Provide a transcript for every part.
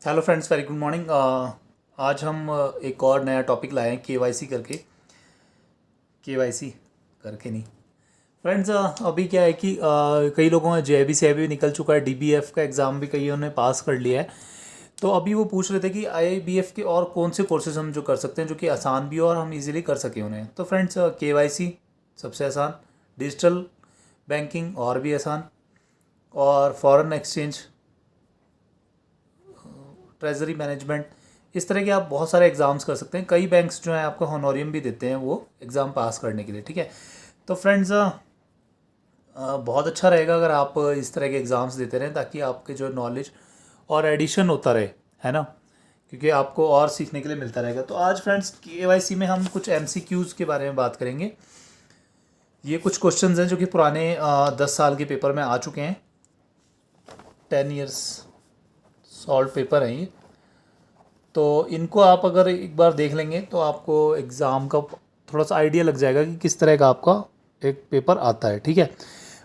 Hello friends, very good morning. आज हम एक और नया टॉपिक लाए हैं केवाईसी करके। केवाईसी करके नहीं फ्रेंड्स, अभी क्या है कि कई लोगों ने जेबी से भी निकल चुका है, डीबीएफ का एग्ज़ाम भी कईयों ने पास कर लिया है। तो अभी वो पूछ रहे थे कि आईबीएफ के और कौन से कोर्सेज हम जो कर सकते हैं जो कि आसान भी हो और हम इजीली कर सकें उन्हें। तो फ्रेंड्स, केवाईसी सबसे आसान, डिजिटल बैंकिंग और भी आसान, और फॉरेन एक्सचेंज, ट्रेजरी मैनेजमेंट, इस तरह के आप बहुत सारे एग्ज़ाम्स कर सकते हैं। कई बैंक्स जो हैं आपको हॉनोरियम भी देते हैं वो एग्ज़ाम पास करने के लिए, ठीक है। तो फ्रेंड्स, बहुत अच्छा रहेगा अगर आप इस तरह के एग्ज़ाम्स देते रहें ताकि आपके जो नॉलेज और एडिशन होता रहे, है ना, क्योंकि आपको और सीखने के लिए मिलता रहेगा। तो आज फ्रेंड्स केवाईसी में हम कुछ एमसीक्यूज़ के बारे में बात करेंगे। ये कुछ क्वेश्चंस हैं जो कि पुराने 10 साल के पेपर में आ चुके हैं। 10 ईयर्स सॉल्व पेपर हैं ये। तो इनको आप अगर एक बार देख लेंगे तो आपको एग्ज़ाम का थोड़ा सा आइडिया लग जाएगा कि किस तरह का आपका एक पेपर आता है, ठीक है।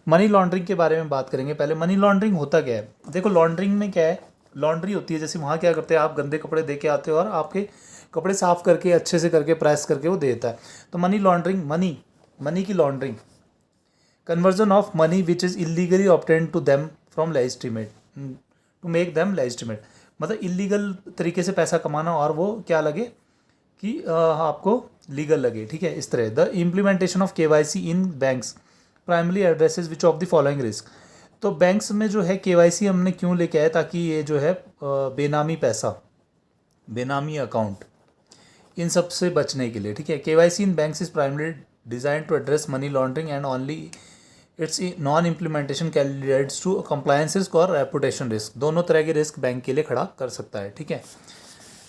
मनी लॉन्ड्रिंग के बारे में बात करेंगे। पहले मनी लॉन्ड्रिंग होता क्या है। देखो, लॉन्ड्रिंग में क्या है, लॉन्ड्री होती है जैसे वहाँ क्या करते हैं, आप गंदे कपड़े दे के आते हो और आपके कपड़े साफ़ करके अच्छे से करके प्रेस करके वो देता है। तो मनी लॉन्ड्रिंग, मनी की laundering, conversion of money which is illegally obtain to them from legitimate to make them legitimate. मतलब इलीगल तरीके से पैसा कमाना और वो क्या लगे कि आपको लीगल लगे, ठीक है। इस तरह the implementation of KYC in banks primary addresses which of the following risk. तो बैंक्स में जो है केवाईसी हमने क्यों लेके आए, ताकि ये जो है बेनामी पैसा, बेनामी अकाउंट, इन सब से बचने के लिए, ठीक है। KYC in banks is primary design to address money laundering and only it's non implementation candidates to compliance risk और रेपुटेशन रिस्क। दोनों तरह के रिस्क बैंक के लिए खड़ा कर सकता है, ठीक है।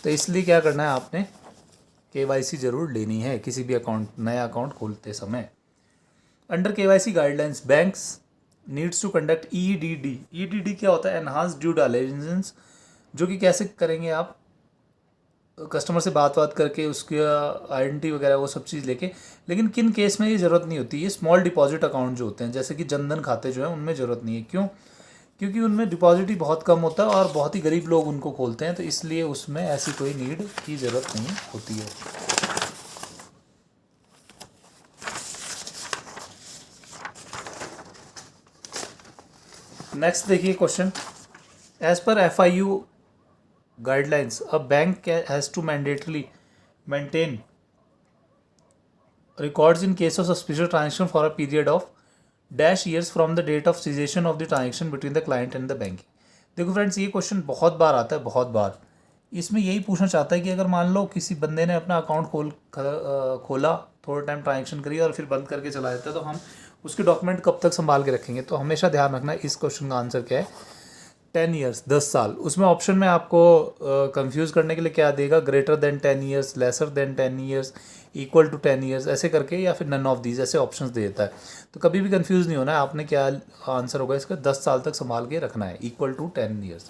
तो इसलिए क्या करना है, आपने केवाईसी ज़रूर लेनी है किसी भी अकाउंट, नया अकाउंट खोलते समय। Under KYC guidelines banks needs to conduct EDD. EDD क्या होता है, एनहांस ड्यू डिलिजेंस, जो कि कैसे करेंगे आप, कस्टमर से बात करके उसकी आइडेंटिटी वगैरह वो सब चीज़ लेके। लेकिन किन केस में ये ज़रूरत नहीं होती, ये स्मॉल डिपॉजिट अकाउंट जो होते हैं जैसे कि जनधन खाते जो हैं उनमें ज़रूरत नहीं है। क्यों? क्योंकि उनमें डिपॉजिट ही बहुत कम होता है और बहुत ही गरीब लोग उनको खोलते हैं, तो इसलिए उसमें ऐसी कोई नीड की ज़रूरत नहीं होती है। नेक्स्ट देखिए क्वेश्चन, एज पर FIU guidelines, a bank has to mandatorily maintain records in case of suspicious transaction for a period of dash years from the date of cessation of the transaction between the client and the bank। देखो friends, ये question बहुत बार आता है, बहुत बार। इसमें यही पूछना चाहता है कि अगर मान लो किसी बंदे ने अपना अकाउंट खोला, थोड़ा टाइम ट्रांजेक्शन करी और फिर बंद करके चला जाता है, तो हम उसके डॉक्यूमेंट कब तक संभाल के रखेंगे। तो हमेशा ध्यान रखना इस क्वेश्चन का आंसर क्या है, 10 ईयर्स, 10 साल। उसमें ऑप्शन में आपको कंफ्यूज करने के लिए क्या देगा, greater than 10 years, lesser than 10 years, equal to 10 years, ऐसे करके, या फिर नन ऑफ दीज, ऐसे ऑप्शंस दे देता है। तो कभी भी कंफ्यूज नहीं होना है आपने, क्या आंसर होगा इसका, 10 साल तक संभाल के रखना है, इक्वल टू 10 ईयर्स।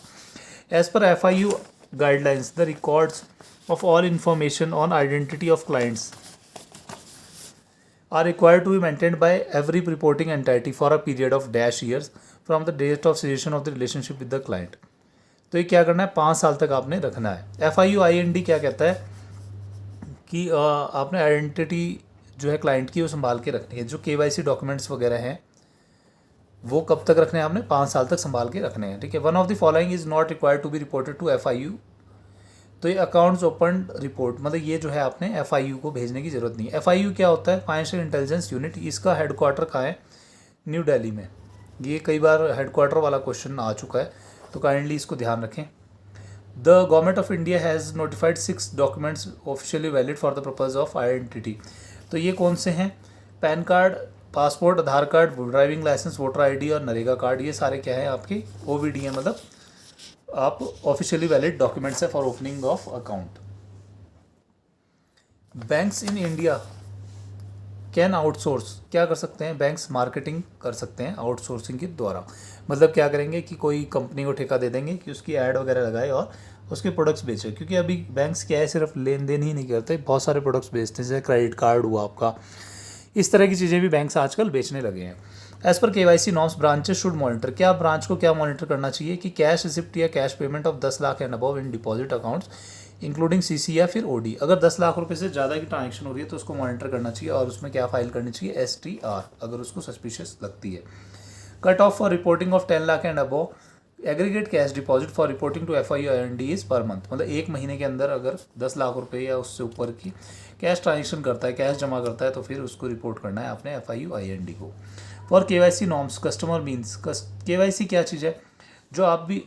एज पर FIU guidelines, the records of all information on identity of clients are required to be maintained by every reporting entity for a period of dash years from the date of cessation of the relationship with the client। तो ये क्या करना है, 5 साल तक आपने रखना है। FIU IND क्या कहता है कि आपने आइडेंटिटी जो है क्लाइंट की वो संभाल के रखनी है। जो KYC डॉक्यूमेंट्स वगैरह हैं वो कब तक रखने हैं आपने, 5 साल तक संभाल के रखने हैं, ठीक है। One of the following is not required to be reported to FIU। तो ये अकाउंट्स ओपन रिपोर्ट, मतलब ये जो है आपने FIU को भेजने की ज़रूरत नहीं है। FIU क्या होता है, फाइनेंशियल इंटेलिजेंस यूनिट। इसका हेडक्वार्टर कहाँ है, न्यू दिल्ली में। ये कई बार हेडक्वार्टर वाला क्वेश्चन आ चुका है, तो काइंडली इसको ध्यान रखें। The government of India has notified 6 documents officially valid for the purpose of identity. तो ये कौन से हैं, PAN card, passport, Aadhaar card, driving licence, voter ID और नरेगा कार्ड। ये सारे क्या है आपके OVD है, मतलब आप ऑफिशियली वैलिड डॉक्यूमेंट्स है for opening of account. Banks in India can outsource, क्या कर सकते हैं बैंक्स, मार्केटिंग कर सकते हैं आउटसोर्सिंग के द्वारा। मतलब क्या करेंगे कि कोई कंपनी को ठेका दे देंगे कि उसकी ऐड वगैरह लगाए और उसके प्रोडक्ट्स बेचे। क्योंकि अभी बैंक्स क्या है, सिर्फ लेन देन ही नहीं करते, बहुत सारे प्रोडक्ट्स बेचते हैं, जैसे क्रेडिट कार्ड हुआ आपका, इस तरह की चीज़ें भी बैंक्स आजकल बेचने लगे हैं। एज पर KYC norms branches should monitor, क्या ब्रांच को क्या मॉनिटर करना चाहिए कि कैश रिसिप्ट या cash payment of 10 lakh and above in deposit accounts including CC या फिर OD। अगर 10 लाख रुपए से ज़्यादा की ट्रांजेक्शन हो रही है तो उसको मॉनिटर करना चाहिए और उसमें क्या फाइल करनी चाहिए, STR, अगर उसको सस्पिशियस लगती है। Cut off for reporting of 10 lakh and above aggregate cash deposit for reporting to FIU INDs per month, मतलब एक महीने के अंदर अगर 10 लाख रुपए या उससे ऊपर की कैश ट्रांजेक्शन करता है, कैश जमा करता है, तो फिर उसको रिपोर्ट करना है अपने FIU IND को। For KYC norms customer means, KYC क्या चीज़ है, जो आप भी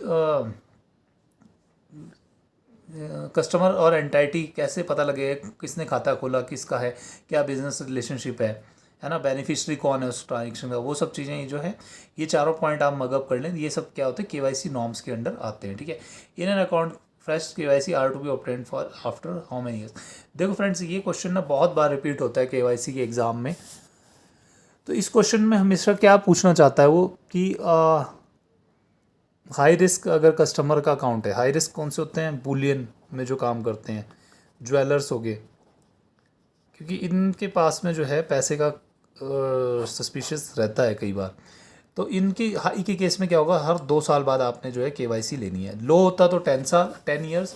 कस्टमर और एंटाइटी कैसे पता लगे किसने खाता खोला, किसका है, क्या बिजनेस रिलेशनशिप है ना, बेनिफिशियरी कौन है उस ट्रांजेक्शन का, वो सब चीज़ें जो है ये चारों पॉइंट आप मगअप कर लें। ये सब क्या होते हैं, KYC नॉर्म्स के अंडर आते हैं, ठीक है। In an account fresh KYC are to be obtained for after how many years. देखो फ्रेंड्स, ये क्वेश्चन ना बहुत बार रिपीट होता है KYC के एग्ज़ाम में। तो इस क्वेश्चन में हमेशा क्या पूछना चाहता है वो कि हाई रिस्क अगर कस्टमर का अकाउंट है, हाई रिस्क कौन से होते हैं, बुलियन में जो काम करते हैं, ज्वेलर्स हो गए, क्योंकि इनके पास में जो है पैसे का सस्पिशियस रहता है कई बार। तो इनकी हाई के केस में क्या होगा, हर 2 साल बाद आपने जो है KYC लेनी है। लो होता तो 10 ईयर्स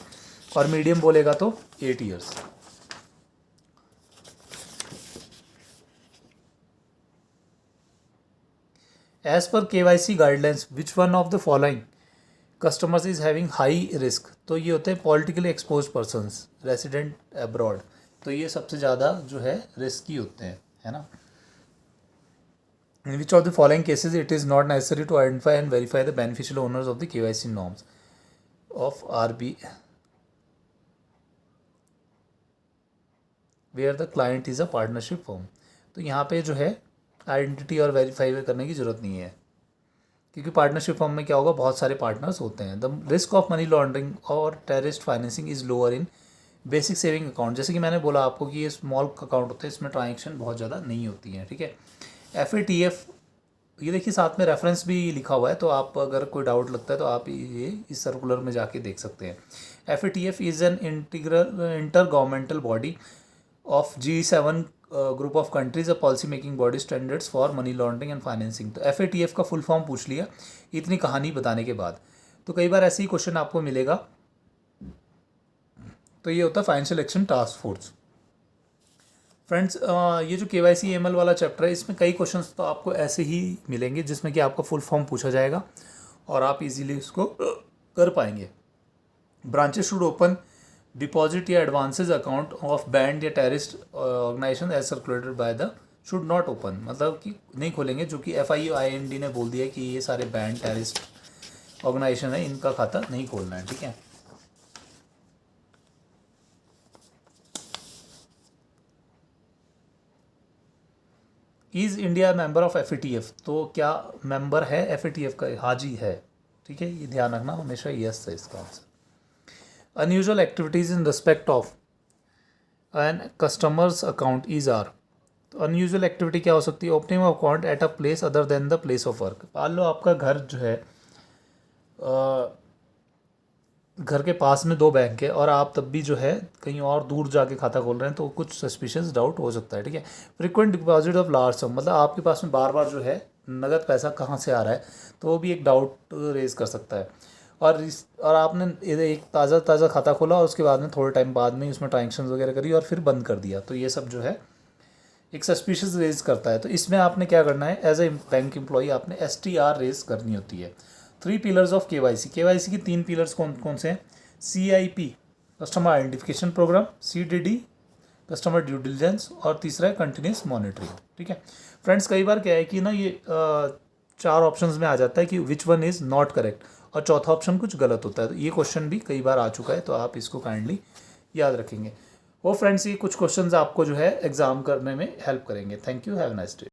और मीडियम बोलेगा तो 8 ईयर्स। एज पर KYC guidelines which one of the following customers is having high risk, तो ये होते हैं politically exposed persons, resident abroad, तो ये सबसे ज़्यादा जो है रिस्की होते हैं, है ना। In which of the following cases it is not necessary to identify and verify the beneficial owners of the KYC norms of RB where the client is a partnership firm। तो यहाँ पे जो है identity और verify करने की ज़रूरत नहीं है, क्योंकि पार्टनरशिप फर्म में क्या होगा, बहुत सारे पार्टनर्स होते हैं। The risk of money laundering और terrorist financing is lower in basic saving account. जैसे कि मैंने बोला आपको कि ये स्मॉल अकाउंट होते हैं, इसमें ट्रांजेक्शन बहुत ज़्यादा नहीं होती हैं, ठीक है। FATF, ये देखिए साथ में रेफरेंस भी लिखा हुआ है, तो आप अगर कोई डाउट लगता है तो आप ये इस सर्कुलर में जाके देख सकते हैं। FATF is an inter governmental body of G7 group of countries, a policy making body standards for money laundering and financing. तो FATF का फुल फॉर्म पूछ लिया इतनी कहानी बताने के बाद। तो कई बार ऐसे ही क्वेश्चन आपको मिलेगा। तो ये होता है financial action task force. Friends, ये जो KYC AML वाला चैप्टर है, इसमें कई क्वेश्चंस तो आपको ऐसे ही मिलेंगे जिसमें कि आपका फुल फॉर्म पूछा जाएगा और आप इजीली उसको कर पाएंगे। ब्रांचेस शुड ओपन डिपॉजिट या एडवांसेज अकाउंट ऑफ बैंड या terrorist organisation as circulated by the, should not open मतलब कि नहीं खोलेंगे, जो कि FIU IND ने बोल दिया कि ये सारे बैंड टेररिस्ट ऑर्गेनाइजेशन है, इनका खाता नहीं खोलना है, ठीक है। Is India member of FATF, तो क्या मेंबर है FATF का, हाँ जी है, ठीक है, ये ध्यान रखना हमेशा, यस है इसका answer. Unusual activities in respect of an customers account is are, तो अनयूजुअल एक्टिविटी क्या हो सकती है, opening of account at a place other than the place of work. मान लो आपका घर जो है घर के पास में 2 बैंक है और आप तब भी जो है कहीं और दूर जाके खाता खोल रहे हैं, तो कुछ सस्पिशियस डाउट हो सकता है, ठीक है। फ्रीक्वेंट डिपॉजिट ऑफ लार्ज सम, मतलब आपके पास में बार बार जो है नगद पैसा कहाँ से आ रहा है, तो वो भी एक डाउट रेज कर सकता है। और आपने एक ताज़ा खाता खोला और उसके बाद में थोड़े टाइम बाद में उसमें ट्रांजेक्शन वगैरह करी और फिर बंद कर दिया, तो ये सब जो है एक सस्पिशियस रेज करता है। तो इसमें आपने क्या करना है, एज ए बैंक एम्प्लॉई आपने STR रेज करनी होती है। 3 पिलर्स ऑफ KYC की 3 पिलर्स कौन कौन से हैं, CIP customer identification programme, CDD customer due diligence, और तीसरा है कंटिन्यूस मॉनिटरिंग, ठीक है। फ्रेंड्स, कई बार क्या है कि ना ये 4 ऑप्शंस में आ जाता है कि which one is not correct, और चौथा ऑप्शन कुछ गलत होता है। तो ये क्वेश्चन भी कई बार आ चुका है, तो आप इसको काइंडली याद रखेंगे। वो फ्रेंड्स, ये कुछ क्वेश्चंस आपको जो है एग्जाम करने में हेल्प करेंगे। Thank you, have a nice day.